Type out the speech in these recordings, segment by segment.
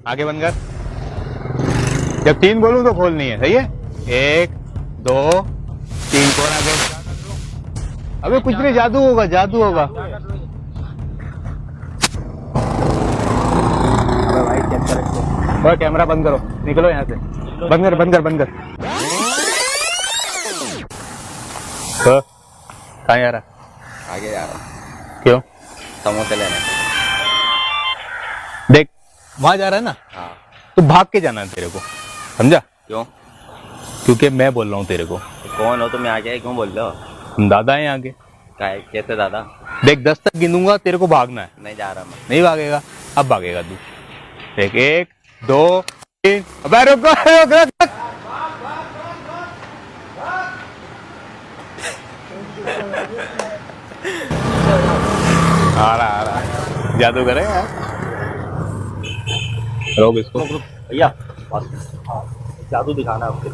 आगे बंद कर। जब 3 बोलूं तो खोलनी है, सही है? 1 2 3 कौन आगे? अबे कुछ नहीं, जादू होगा, जादू होगा। अबे भाई चेक कर इसको। बस कैमरा बंद करो, निकलो यहाँ से। बंद कर बंद कर बंद कर। तो कहाँ जा रहा? आगे जा रहा हूँ। क्यों? समोसे लेने। देख वहां जा रहा है ना, हाँ। तो भाग के जाना है तेरे को, समझा? क्यों? क्योंकि मैं बोल रहा हूँ तेरे को। कौन हो तुम? आगे क्यों बोल रहे हो? दादा है आगे। कैसे दादा? देख 10 तक गिनूंगा, तेरे को भागना है। नहीं जा रहा मैं। नहीं भागेगा? अब भागेगा तू। देख 1 2 3। अबे रुक रुक रुक रुक। आ रहा जादू करे यार। रोक इसको। भैया जादू दिखाना आपको।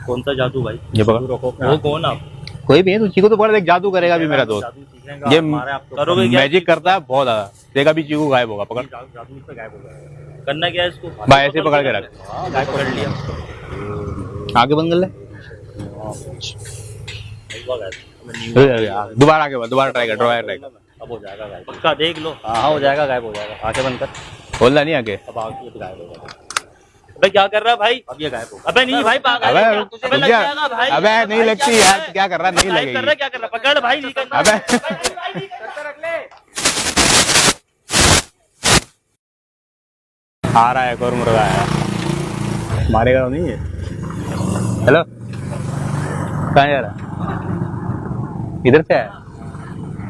कौन सा जादू भाई? ये पकड़। वो कौन आप? कोई भी है, तू चीकू तो पकड़। देख जादू करेगा भी मेरा दोस्त। जादू सीखेगा, ये मारे आपको। करोगे क्या? मैजिक करता है बहुत ज्यादा। देखा भी चीकू गायब होगा। पकड़। जादू इससे गायब हो जाएगा। करना क्या है इसको? भाई ऐसे पकड़ के रख। गायब पकड़ लिया। आगे बंद कर ले। दोबारा आगे बढ़, दोबारा ट्राई कर। ट्राई कर। अब हो जाएगा गायब। पक्का देख लो। हाँ हो जाएगा, गायब हो जाएगा। आगे बंद कर। खोलना नहीं आगे। अब आगे तो गायब हो जाएगा। अबे क्या कर रहा है भाई? अब ये गायब हो। अबे नहीं भाई, पागल अबे है क्या? तुझे लग जाएगा भाई। अबे नहीं लगती यार, क्या कर रहा? नहीं लगेगी। कर रहा क्या कर रहा? पकड़ भाई, नहीं करना। अबे रख ले। आ रहा है एक और मुर्गा आया। मारेगा तो नहीं है? हेलो, कहाँ जा रहा? इधर से आया?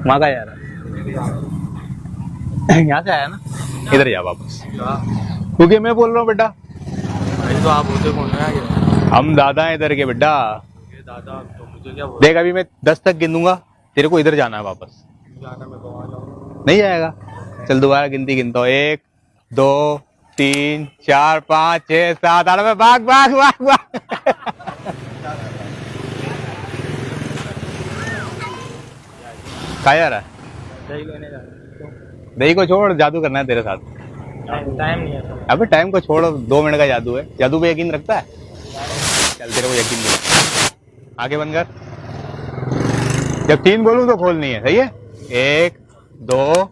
वहाँ कहाँ जा रहा? यहाँ से आया ना? इधर जा वापस। क्योंकि मैं बोल रहा हूँ बेटा। तो आप होते कौन है? हम दादा हैं इधर के बेटा। ये दादा तो मुझे क्या बोल? देख अभी मैं 10 तक गिनूंगा, तेरे को इधर जाना है वापस। जाना मैं तो आ जाऊँ। नहीं नहीं जाएगा? चल दोबारा गिनती गिनता हूँ। 1 2 3 4 5 6 7 8। में भाग भाग भाग भाग। कहाँ जा रहा है? दही लेने जा रहा हूँ। दही को छोड़, जादू करना है तेरे साथ। टाइम नहीं है। अबे टाइम को छोड़ो, 2 मिनट का जादू है। जादू पे यकीन रखता है? चल तेरे को यकीन नहीं। आगे बंद कर। जब 3 बोलूं तो खोलनी है, सही है? 1 2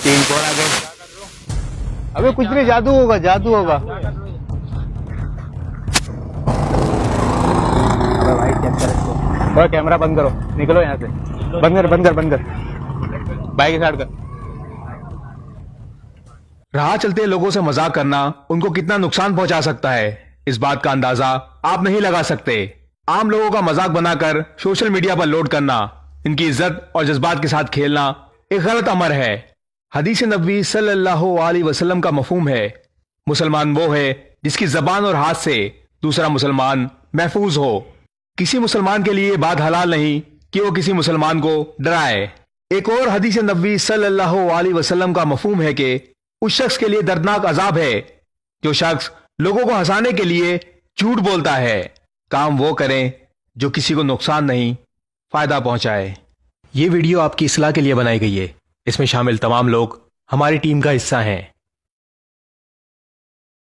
3 कौन आगे? अबे कुछ नहीं, जादू होगा, जादू होगा। अबे भाई चेक कर इसको। बस कैमरा बंद करो, निकलो यहाँ से। बंद कर बंद कर बंद कर। बाइक स्टार्ट कर। राह चलते लोगों से मजाक करना उनको कितना नुकसान पहुंचा सकता है, इस बात का अंदाजा आप नहीं लगा सकते। आम लोगों का मजाक बनाकर सोशल मीडिया पर लोड करना, इनकी इज्जत और जज्बात के साथ खेलना एक गलत अमर है। हदीस नबवी सल्लल्लाहु अलैहि वसल्लम का मफहूम है, मुसलमान वो है जिसकी जबान और हाथ से दूसरा मुसलमान महफूज हो। किसी मुसलमान के लिए बात हलाल नहीं कि वो किसी मुसलमान को डराए। एक और हदीस नबवी सल्लल्लाहु अलैहि वसल्लम का मफहूम है कि उस शख्स के लिए दर्दनाक अजाब है जो शख्स लोगों को हंसाने के लिए झूठ बोलता है। काम वो करें जो किसी को नुकसान नहीं, फायदा पहुंचाए। ये वीडियो आपकी इस्लाह के लिए बनाई गई है। इसमें शामिल तमाम लोग हमारी टीम का हिस्सा हैं।